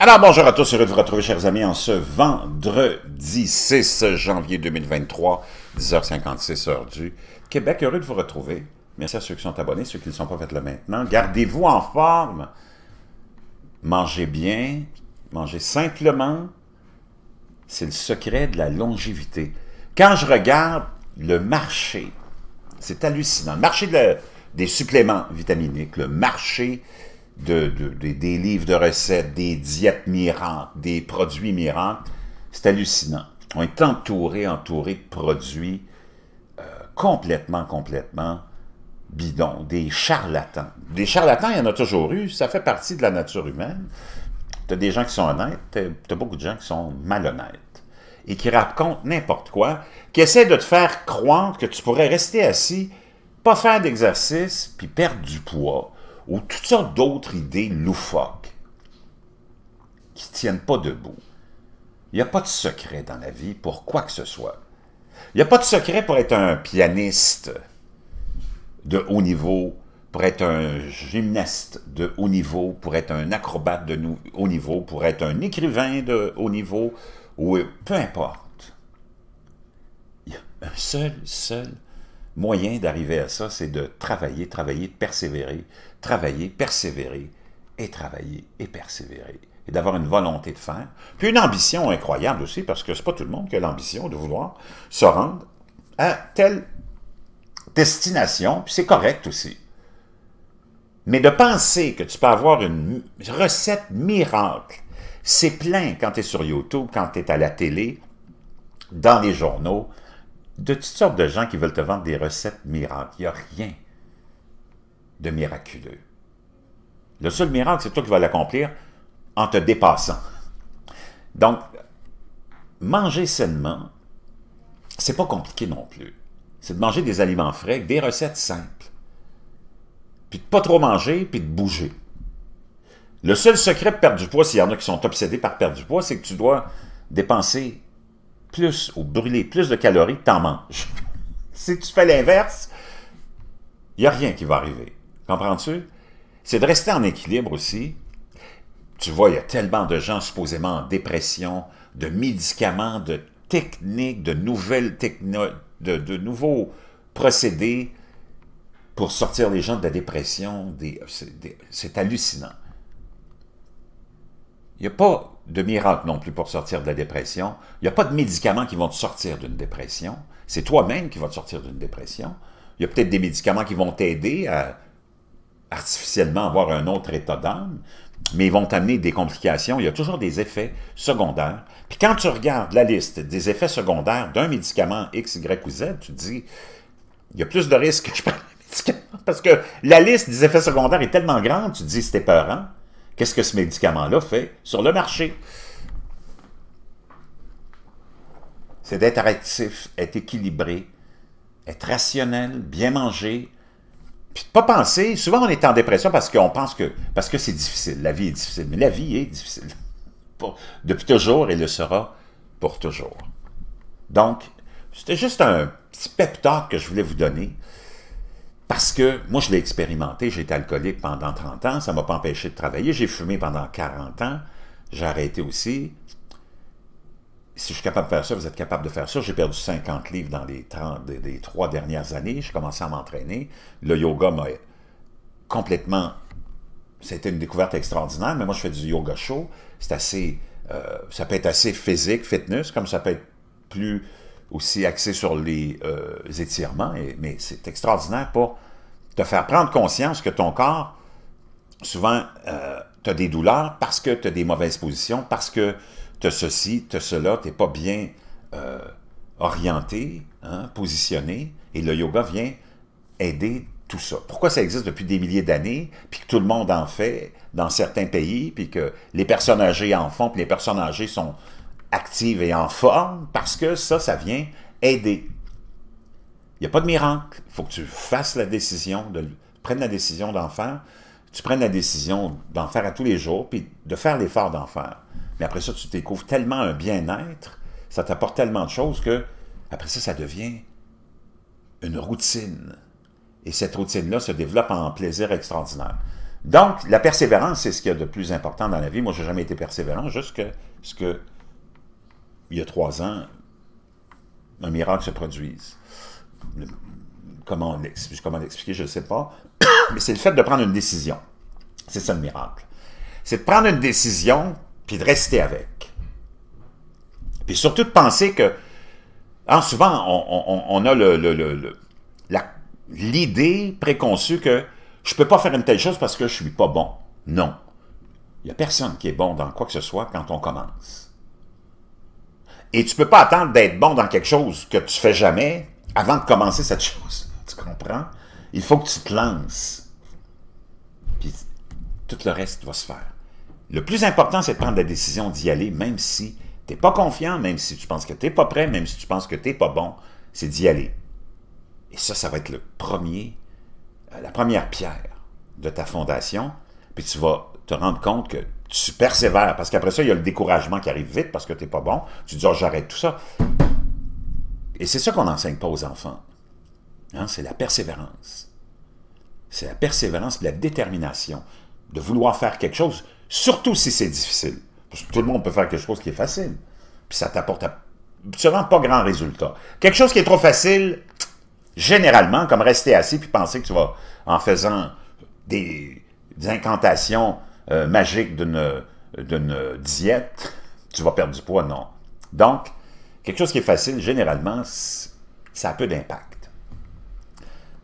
Alors, bonjour à tous, heureux de vous retrouver, chers amis, en ce vendredi 6 janvier 2023, 10h56, heure du Québec. Heureux de vous retrouver. Merci à ceux qui sont abonnés, ceux qui ne le sont pas, faites-le maintenant. Gardez-vous en forme. Mangez bien, mangez simplement. C'est le secret de la longévité. Quand je regarde le marché, c'est hallucinant. Le marché des suppléments vitaminiques, le marché des livres de recettes, des diètes miracles, des produits miracles, c'est hallucinant. On est entouré de produits complètement bidons, des charlatans. Des charlatans, il y en a toujours eu, ça fait partie de la nature humaine. Tu as des gens qui sont honnêtes, tu as beaucoup de gens qui sont malhonnêtes et qui racontent n'importe quoi, qui essaient de te faire croire que tu pourrais rester assis, pas faire d'exercice, puis perdre du poids, ou toutes sortes d'autres idées loufoques qui ne tiennent pas debout. Il n'y a pas de secret dans la vie pour quoi que ce soit. Il n'y a pas de secret pour être un pianiste de haut niveau, pour être un gymnaste de haut niveau, pour être un acrobate de haut niveau, pour être un écrivain de haut niveau, ou peu importe. Il y a un seul moyen d'arriver à ça, c'est de travailler, de persévérer, travailler, persévérer, et travailler et persévérer. Et d'avoir une volonté de faire. Puis une ambition incroyable aussi, parce que c'est pas tout le monde qui a l'ambition de vouloir se rendre à telle destination, puis c'est correct aussi. Mais de penser que tu peux avoir une recette miracle, c'est plein quand tu es sur YouTube, quand tu es à la télé, dans les journaux, de toutes sortes de gens qui veulent te vendre des recettes miracles. Il n'y a rien de miraculeux. Le seul miracle, c'est toi qui vas l'accomplir en te dépassant. Donc, manger sainement, c'est pas compliqué non plus. C'est de manger des aliments frais, des recettes simples. Puis de pas trop manger, puis de bouger. Le seul secret de perdre du poids, s'il y en a qui sont obsédés par perdre du poids, c'est que tu dois dépenser plus ou brûler plus de calories que tu en manges. Si tu fais l'inverse, il n'y a rien qui va arriver. Comprends-tu? C'est de rester en équilibre aussi. Tu vois, il y a tellement de gens supposément en dépression, de médicaments, de techniques, de nouvelles techniques, de nouveaux procédés pour sortir les gens de la dépression. C'est hallucinant. Il n'y a pas de miracle non plus pour sortir de la dépression. Il n'y a pas de médicaments qui vont te sortir d'une dépression. C'est toi-même qui vas te sortir d'une dépression. Il y a peut-être des médicaments qui vont t'aider à artificiellement avoir un autre état d'âme, mais ils vont t'amener des complications. Il y a toujours des effets secondaires. Puis quand tu regardes la liste des effets secondaires d'un médicament X, Y ou Z, tu te dis, il y a plus de risques que je prenne le médicament, parce que la liste des effets secondaires est tellement grande, tu te dis, c'est épeurant. Qu'est-ce que ce médicament-là fait sur le marché? C'est d'être actif, être équilibré, être rationnel, bien manger, puis de ne pas penser, souvent on est en dépression parce qu'on pense que, c'est difficile, la vie est difficile, mais la vie est difficile. Depuis toujours, et le sera pour toujours. Donc, c'était juste un petit pep talk que je voulais vous donner, parce que moi, je l'ai expérimenté, j'ai été alcoolique pendant 30 ans, ça ne m'a pas empêché de travailler, j'ai fumé pendant 40 ans, j'ai arrêté aussi. Si je suis capable de faire ça, vous êtes capable de faire ça. J'ai perdu 50 livres dans les 3 dernières années, j'ai commencé à m'entraîner. Le yoga m'a complètement... C'était une découverte extraordinaire, mais moi, je fais du yoga chaud, c'est assez... ça peut être assez physique, fitness, comme ça peut être plus... aussi axé sur les étirements, mais c'est extraordinaire pour te faire prendre conscience que ton corps, souvent, tu as des douleurs parce que tu as des mauvaises positions, parce que tu as ceci, tu as cela, tu n'es pas bien orienté, hein, positionné, et le yoga vient aider tout ça. Pourquoi ça existe depuis des milliers d'années, puis que tout le monde en fait dans certains pays, puis que les personnes âgées en font, puis les personnes âgées sont active et en forme, parce que ça vient aider. Il n'y a pas de miracle. Il faut que tu fasses la décision, prennes la décision d'en faire, tu prennes la décision d'en faire à tous les jours, puis de faire l'effort d'en faire. Mais après ça, tu découvres tellement un bien-être, ça t'apporte tellement de choses que, après ça, ça devient une routine. Et cette routine-là se développe en plaisir extraordinaire. Donc, la persévérance, c'est ce qu'il y a de plus important dans la vie. Moi, je n'ai jamais été persévérant, jusqu'à ce que, il y a 3 ans, un miracle se produise. Comment l'expliquer, je ne sais pas. Mais c'est le fait de prendre une décision. C'est ça le miracle. C'est de prendre une décision, puis de rester avec. Puis surtout de penser que, souvent, on a l'idée préconçue que je ne peux pas faire une telle chose parce que je ne suis pas bon. Non. Il n'y a personne qui est bon dans quoi que ce soit quand on commence. Et tu ne peux pas attendre d'être bon dans quelque chose que tu ne fais jamais avant de commencer cette chose. Tu comprends? Il faut que tu te lances. Puis tout le reste va se faire. Le plus important, c'est de prendre la décision d'y aller, même si tu n'es pas confiant, même si tu penses que tu n'es pas prêt, même si tu penses que tu n'es pas bon, c'est d'y aller. Et ça va être la première pierre de ta fondation, puis tu vas te rendre compte que tu persévères, parce qu'après ça, il y a le découragement qui arrive vite, parce que tu n'es pas bon, tu dis « oh, j'arrête tout ça ». Et c'est ça qu'on n'enseigne pas aux enfants. Hein? C'est la persévérance. C'est la persévérance et la détermination de vouloir faire quelque chose, surtout si c'est difficile. Parce que tout le monde peut faire quelque chose qui est facile, puis ça t'apporte absolument pas grand résultat. Quelque chose qui est trop facile, généralement, comme rester assis puis penser que tu vas, en faisant des incantations magiques d'une diète, tu vas perdre du poids, non. Donc, quelque chose qui est facile, généralement, ça a peu d'impact.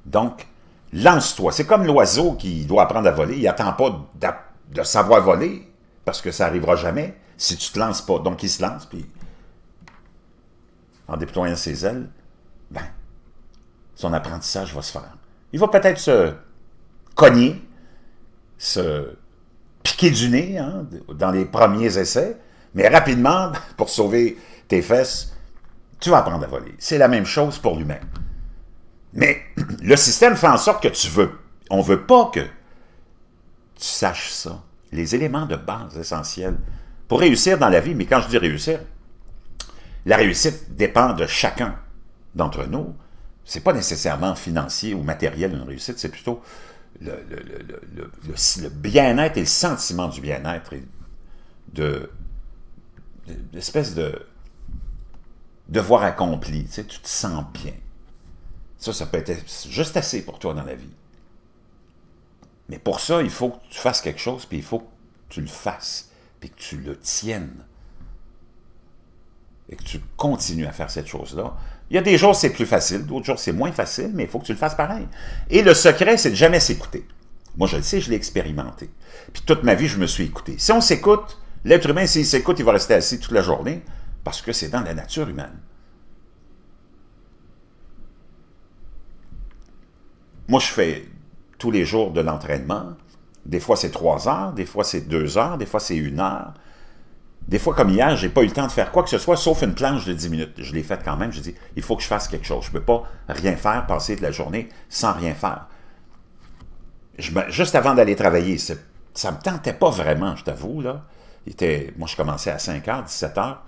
Donc, lance-toi. C'est comme l'oiseau qui doit apprendre à voler. Il n'attend pas de savoir voler, parce que ça n'arrivera jamais si tu ne te lances pas. Donc, il se lance, puis en déployant ses ailes, son apprentissage va se faire. Il va peut-être se cogner, se piquer du nez dans les premiers essais, mais rapidement, pour sauver tes fesses, tu vas apprendre à voler. C'est la même chose pour l'humain. Mais le système fait en sorte que tu veux. On ne veut pas que tu saches ça. Les éléments de base essentiels pour réussir dans la vie, mais quand je dis réussir, la réussite dépend de chacun d'entre nous. Ce n'est pas nécessairement financier ou matériel une réussite, c'est plutôt le bien-être et le sentiment du bien-être et l'espèce de devoir accompli. Tu sais, tu te sens bien. Ça peut être juste assez pour toi dans la vie. Mais pour ça, il faut que tu fasses quelque chose, puis il faut que tu le fasses, puis que tu le tiennes. Et que tu continues à faire cette chose-là. Il y a des jours, c'est plus facile, d'autres jours, c'est moins facile, mais il faut que tu le fasses pareil. Et le secret, c'est de jamais s'écouter. Moi, je le sais, je l'ai expérimenté. Puis toute ma vie, je me suis écouté. Si on s'écoute, l'être humain, s'il s'écoute, il va rester assis toute la journée, parce que c'est dans la nature humaine. Moi, je fais tous les jours de l'entraînement. Des fois, c'est 3 heures, des fois, c'est 2 heures, des fois, c'est 1 heure. Des fois, comme hier, j'ai pas eu le temps de faire quoi que ce soit, sauf une planche de 10 minutes. Je l'ai faite quand même. J'ai dit, il faut que je fasse quelque chose. Je peux pas rien faire, passer de la journée sans rien faire. Juste avant d'aller travailler, ça me tentait pas vraiment, je t'avoue, là. Moi, je commençais à 5 heures, 17 heures.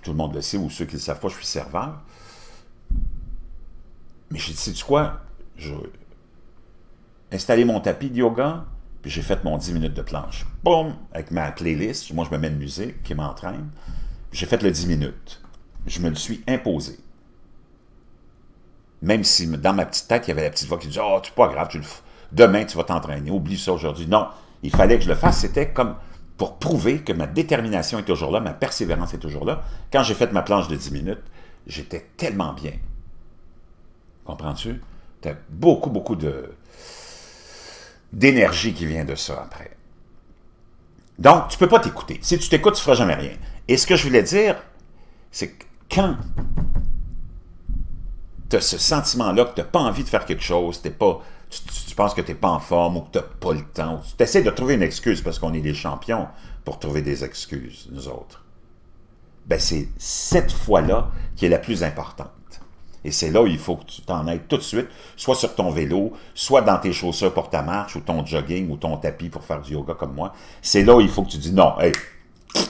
Tout le monde le sait, ou ceux qui ne le savent pas, je suis serveur. Mais j'ai dit, sais-tu quoi? J'ai installé mon tapis de yoga, puis j'ai fait mon 10 minutes de planche. Boum! Avec ma playlist, moi je me mets de musique qui m'entraîne. J'ai fait le 10 minutes. Je me le suis imposé. Même si dans ma petite tête, il y avait la petite voix qui disait « oh, c'est pas grave, demain tu vas t'entraîner, oublie ça aujourd'hui. » Non, il fallait que je le fasse. C'était comme pour prouver que ma détermination est toujours là, ma persévérance est toujours là. Quand j'ai fait ma planche de 10 minutes, j'étais tellement bien. Comprends-tu? T'as beaucoup d'énergie qui vient de ça après. Donc, tu ne peux pas t'écouter. Si tu t'écoutes, tu ne feras jamais rien. Et ce que je voulais dire, c'est que quand tu as ce sentiment-là que tu n'as pas envie de faire quelque chose, tu penses que tu n'es pas en forme ou que tu n'as pas le temps, tu essaies de trouver une excuse parce qu'on est des champions pour trouver des excuses, nous autres. Ben, c'est cette fois-là qui est la plus importante. Et c'est là où il faut que tu t'en aides tout de suite, soit sur ton vélo, soit dans tes chaussures pour ta marche, ou ton jogging, ou ton tapis pour faire du yoga comme moi. C'est là où il faut que tu dis non, hey,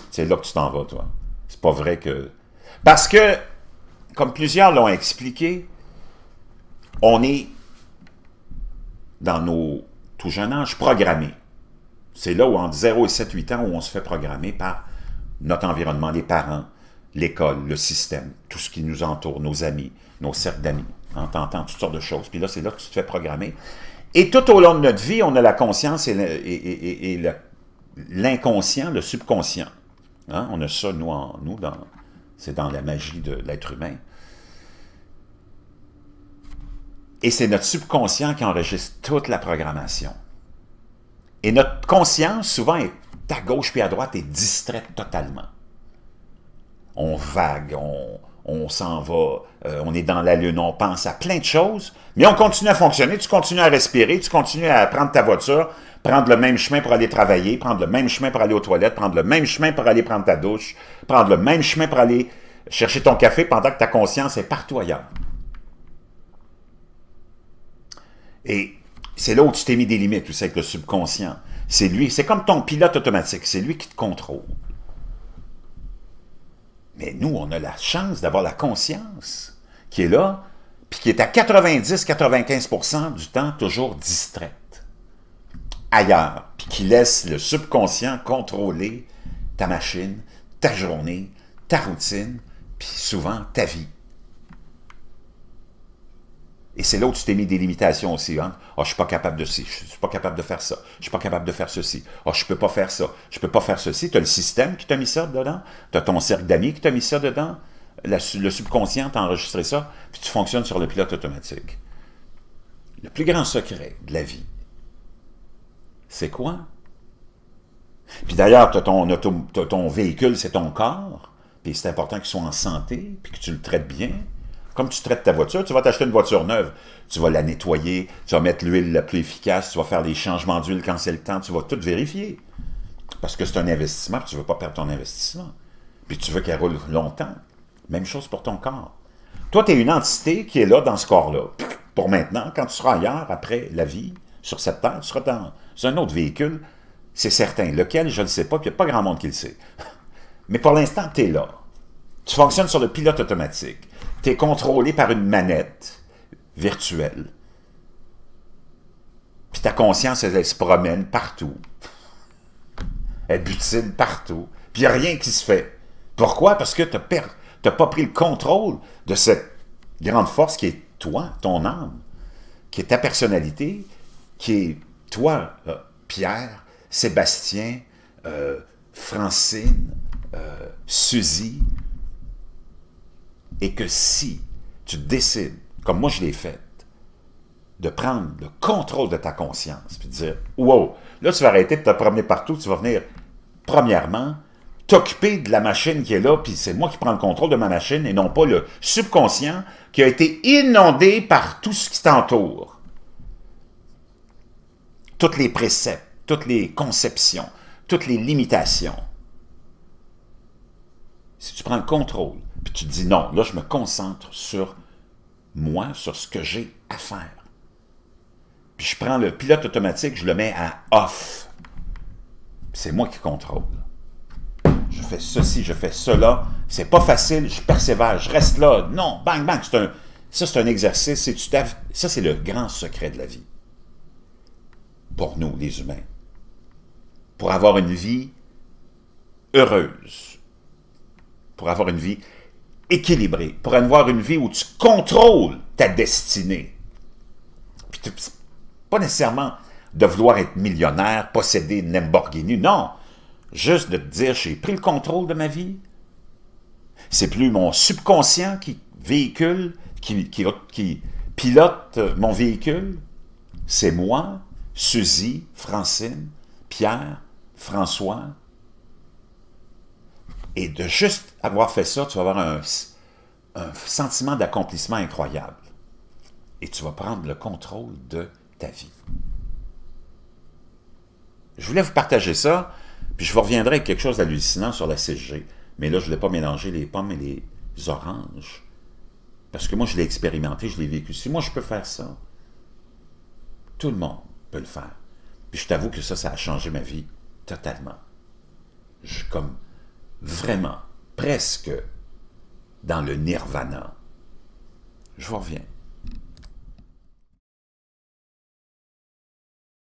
c'est là que tu t'en vas, toi. C'est pas vrai que... Parce que, comme plusieurs l'ont expliqué, on est dans tout jeune âge, programmés. C'est là où, entre 0 et 7-8 ans, où on se fait programmer par notre environnement, les parents, l'école, le système, tout ce qui nous entoure, nos amis, nos cercles d'amis. Hein, t'entends toutes sortes de choses. Puis là, c'est là que tu te fais programmer. Et tout au long de notre vie, on a la conscience et l'inconscient, le subconscient. Hein, on a ça, c'est dans la magie de l'être humain. Et c'est notre subconscient qui enregistre toute la programmation. Et notre conscience, souvent, est à gauche puis à droite, est distraite totalement. On vague, on s'en va, on est dans la lune, on pense à plein de choses, mais on continue à fonctionner, tu continues à respirer, tu continues à prendre ta voiture, prendre le même chemin pour aller travailler, prendre le même chemin pour aller aux toilettes, prendre le même chemin pour aller prendre ta douche, prendre le même chemin pour aller chercher ton café pendant que ta conscience est partout ailleurs. Et c'est là où tu t'es mis des limites aussi avec le subconscient. C'est lui, c'est comme ton pilote automatique, c'est lui qui te contrôle. Mais nous, on a la chance d'avoir la conscience qui est là, puis qui est à 90-95% du temps toujours distraite, ailleurs, puis qui laisse le subconscient contrôler ta machine, ta journée, ta routine, puis souvent ta vie. Et c'est là où tu t'es mis des limitations aussi. Hein? « Ah, je suis pas capable de ci, je suis pas capable de faire ça, je suis pas capable de faire ceci. Ah, je peux pas faire ça, je peux pas faire ceci. » Tu as le système qui t'a mis ça dedans, tu as ton cercle d'amis qui t'a mis ça dedans, le subconscient t'a enregistré ça, puis tu fonctionnes sur le pilote automatique. Le plus grand secret de la vie, c'est quoi? Puis d'ailleurs, tu as ton véhicule, c'est ton corps, puis c'est important qu'il soit en santé, puis que tu le traites bien. Comme tu traites ta voiture, tu vas t'acheter une voiture neuve, tu vas la nettoyer, tu vas mettre l'huile la plus efficace, tu vas faire des changements d'huile quand c'est le temps, tu vas tout vérifier. Parce que c'est un investissement, puis tu ne veux pas perdre ton investissement. Puis tu veux qu'elle roule longtemps. Même chose pour ton corps. Toi, tu es une entité qui est là dans ce corps-là. Pour maintenant, quand tu seras ailleurs, après la vie, sur cette terre, tu seras dans un autre véhicule, c'est certain. Lequel, je ne le sais pas, puis il n'y a pas grand monde qui le sait. Mais pour l'instant, tu es là. Tu fonctionnes sur le pilote automatique. Tu es contrôlé par une manette virtuelle. Puis ta conscience, elle se promène partout. Elle butine partout. Puis il n'y a rien qui se fait. Pourquoi? Parce que tu n'as pas pris le contrôle de cette grande force qui est toi, ton âme, qui est ta personnalité, qui est toi, Pierre, Sébastien, Francine, Suzy. Et que si tu décides, comme moi je l'ai fait, de prendre le contrôle de ta conscience, puis de dire, wow, là tu vas arrêter de te promener partout, tu vas venir, premièrement, t'occuper de la machine qui est là, puis c'est moi qui prends le contrôle de ma machine, et non pas le subconscient qui a été inondé par tout ce qui t'entoure. Toutes les préceptes, toutes les conceptions, toutes les limitations. Si tu prends le contrôle, puis tu te dis non, là je me concentre sur moi, sur ce que j'ai à faire. Puis je prends le pilote automatique, je le mets à off. C'est moi qui contrôle. Je fais ceci, je fais cela. C'est pas facile, je persévère, je reste là. Non, bang, bang. Ça, c'est un exercice. Ça, c'est le grand secret de la vie. Pour nous, les humains. Pour avoir une vie heureuse. Pour avoir une vie équilibrée. Pour avoir une vie où tu contrôles ta destinée. Puis pas nécessairement de vouloir être millionnaire, posséder une Lamborghini. Non. Juste de te dire, j'ai pris le contrôle de ma vie. C'est plus mon subconscient qui véhicule, qui pilote mon véhicule. C'est moi, Suzy, Francine, Pierre, François. Et de juste avoir fait ça, tu vas avoir un sentiment d'accomplissement incroyable. Et tu vas prendre le contrôle de ta vie. Je voulais vous partager ça. Puis je vous reviendrai avec quelque chose d'hallucinant sur la 6G. Mais là, je ne voulais pas mélanger les pommes et les oranges. Parce que moi, je l'ai expérimenté, je l'ai vécu. Si moi, je peux faire ça, tout le monde peut le faire. Puis je t'avoue que ça a changé ma vie totalement. Je suis comme vraiment, presque dans le nirvana. Je vous reviens.